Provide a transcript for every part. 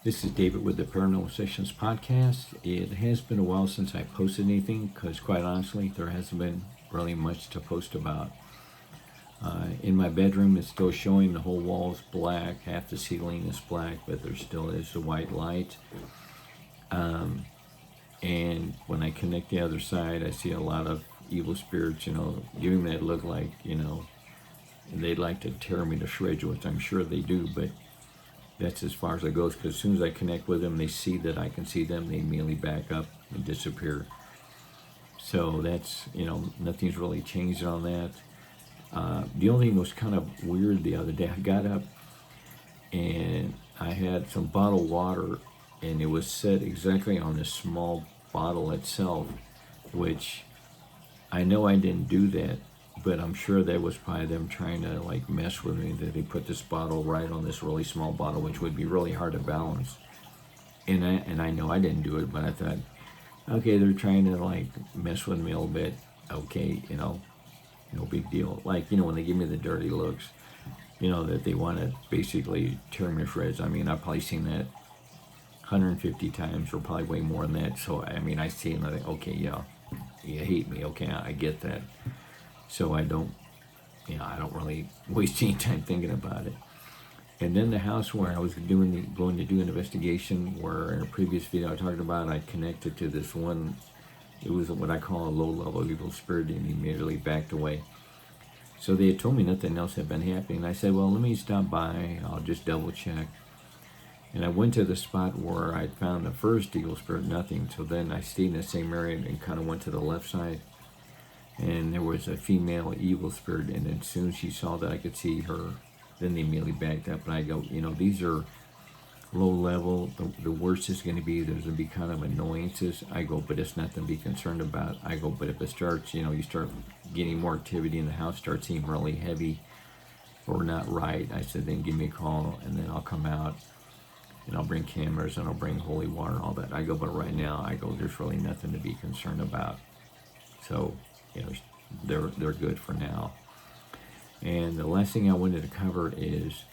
This is David with the Paranormal Sessions podcast. It has been a while since I posted anything because, quite honestly, there hasn't been really much to post about. In my bedroom, it's still showing the whole wall's black, half the ceiling is black, but there still is a white light. And when I connect the other side, I see a lot of evil spirits, giving that look like, they'd like to tear me to shreds, which I'm sure they do, but that's as far as it goes, because as soon as I connect with them, they see that I can see them, they immediately back up and disappear. So that's, nothing's really changed on that. The only thing was kind of weird the other day. I got up and I had some bottled water, and it was set exactly on this small bottle itself, which I know I didn't do that, but I'm sure that was probably them trying to mess with me, that they put this bottle right on this really small bottle, which would be really hard to balance. And I know I didn't do it, but I thought, okay, they're trying to mess with me a little bit. Okay, no big deal. When they give me the dirty looks, that they want to basically tear me to shreds. I mean, I've probably seen that 150 times, or probably way more than that. So I see it and I think, okay, yeah, you hate me. Okay, I get that. So I don't really waste any time thinking about it. And then the house where I was going to do an investigation, where in a previous video I talked about, I connected to this one. It was what I call a low-level evil spirit, and immediately backed away. So they had told me nothing else had been happening. I said, well, let me stop by. I'll just double check. And I went to the spot where I found the first evil spirit, nothing. So then I stayed in the same area and kind of went to the left side. And there was a female evil spirit, and as soon as she saw that I could see her, then they immediately backed up. And I go, these are low level. The worst is going to be, there's going to be kind of annoyances. I go, but it's nothing to be concerned about. I go, but if it starts, you start getting more activity in the house, starts seeming really heavy or not right, I said, then give me a call, and then I'll come out, and I'll bring cameras, and I'll bring holy water and all that. I go, but right now, I go, there's really nothing to be concerned about. So, they're good for now. And the last thing I wanted to cover is,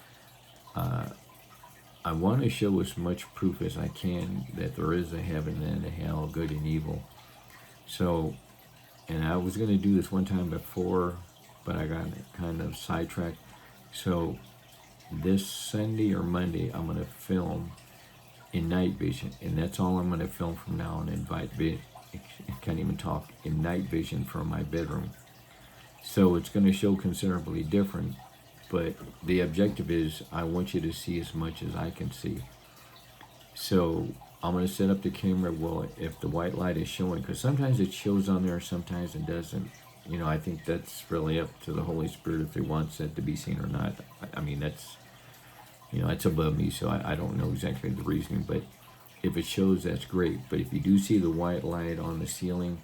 I want to show as much proof as I can that there is a heaven and a hell, good and evil. So, and I was going to do this one time before, but I got kind of sidetracked. So this Sunday or Monday, I'm going to film in night vision, and that's all I'm going to film from now on. I can't even talk, in night vision from my bedroom. So it's going to show considerably different, but the objective is I want you to see as much as I can see. So I'm going to set up the camera, well, if the white light is showing, because sometimes it shows on there, sometimes it doesn't. I think that's really up to the Holy Spirit if He wants that to be seen or not. That's, that's above me, so I don't know exactly the reasoning, but if it shows, that's great. But if you do see the white light on the ceiling,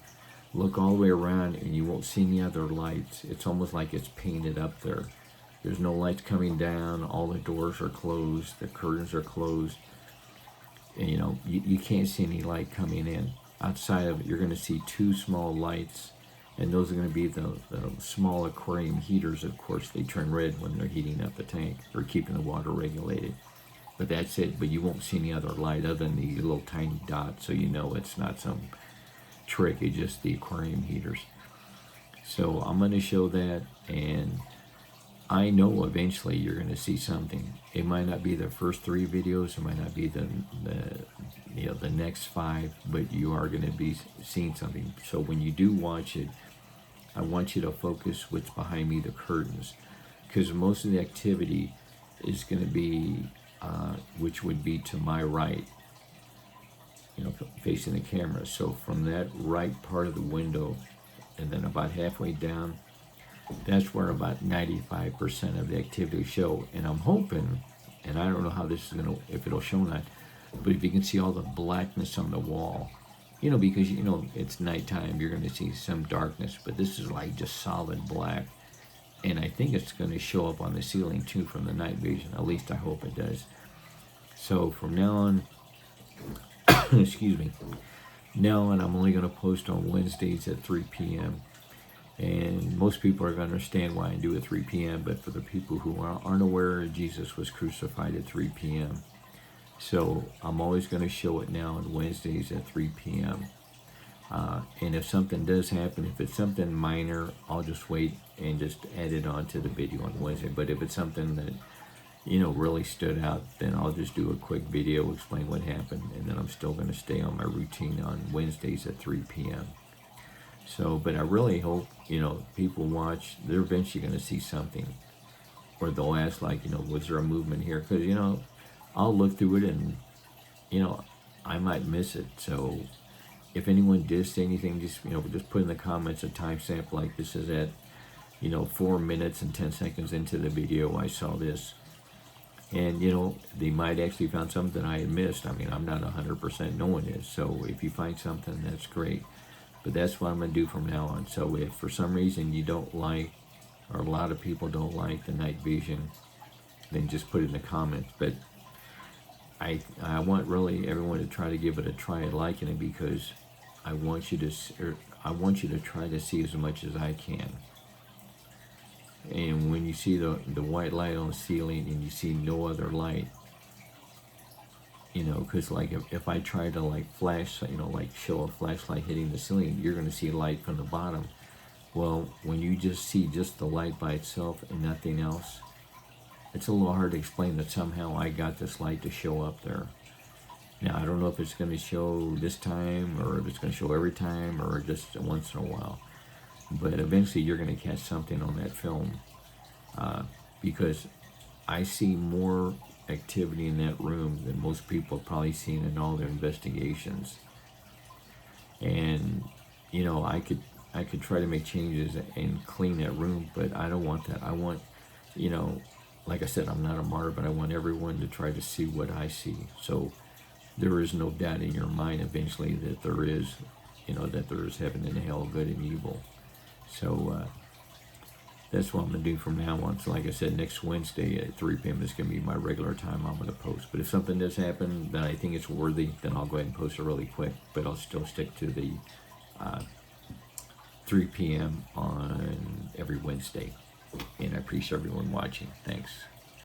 look all the way around and you won't see any other lights. It's almost like it's painted up there. There's no lights coming down, all the doors are closed, the curtains are closed, and you can't see any light coming in. Outside of it, you're going to see two small lights, and those are going to be the small aquarium heaters. Of course, they turn red when they're heating up the tank or keeping the water regulated. But that's it. But you won't see any other light other than these little tiny dots, so it's not some trick. It's just the aquarium heaters. So I'm going to show that, and I know eventually you're going to see something. It might not be the first 3 videos. It might not be the next 5, but you are going to be seeing something. So when you do watch it, I want you to focus what's behind me, the curtains, because most of the activity is going to be, which would be to my right, facing the camera. So from that right part of the window, and then about halfway down, that's where about 95% of the activity show. And I'm hoping, and I don't know how this is if it'll show or not, but if you can see all the blackness on the wall, because it's nighttime, you're going to see some darkness, but this is just solid black. And I think it's going to show up on the ceiling too from the night vision. At least I hope it does. So from now on, excuse me, now on I'm only going to post on Wednesdays at 3 p.m. And most people are going to understand why I do it at 3 p.m. But for the people who aren't aware, Jesus was crucified at 3 p.m. So I'm always going to show it now on Wednesdays at 3 p.m. And if something does happen, if it's something minor, I'll just wait and just add it on to the video on Wednesday. But if it's something that, really stood out, then I'll just do a quick video, explain what happened, and then I'm still going to stay on my routine on Wednesdays at 3 p.m. So, but I really hope, people watch, they're eventually going to see something. Or they'll ask, like, was there a movement here? Because, I'll look through it and, I might miss it. So if anyone did say anything, just put in the comments a timestamp, like this is at, 4 minutes and 10 seconds into the video, I saw this. And, they might actually found something I had missed. I mean, I'm not 100%, no one is. So if you find something, that's great. But that's what I'm going to do from now on. So if for some reason you don't like, or a lot of people don't like the night vision, then just put it in the comments. But I want really everyone to try to give it a try at liking it, because I want you to try to see as much as I can. And when you see the white light on the ceiling and you see no other light, because like if I try to like flash, like show a flashlight hitting the ceiling, you're going to see light from the bottom. Well, when you just see just the light by itself and nothing else, it's a little hard to explain that somehow I got this light to show up there. Now, I don't know if it's going to show this time, or if it's going to show every time, or just once in a while. But eventually you're going to catch something on that film, because I see more activity in that room than most people have probably seen in all their investigations. And, I could try to make changes and clean that room, but I don't want that. I want, like I said, I'm not a martyr, but I want everyone to try to see what I see. So there is no doubt in your mind eventually that there is, that there is heaven and hell, good and evil. So that's what I'm going to do from now on. So like I said, next Wednesday at 3 p.m. is going to be my regular time I'm going to post. But if something does happen that I think it's worthy, then I'll go ahead and post it really quick. But I'll still stick to the 3 p.m. on every Wednesday. And I appreciate everyone watching. Thanks.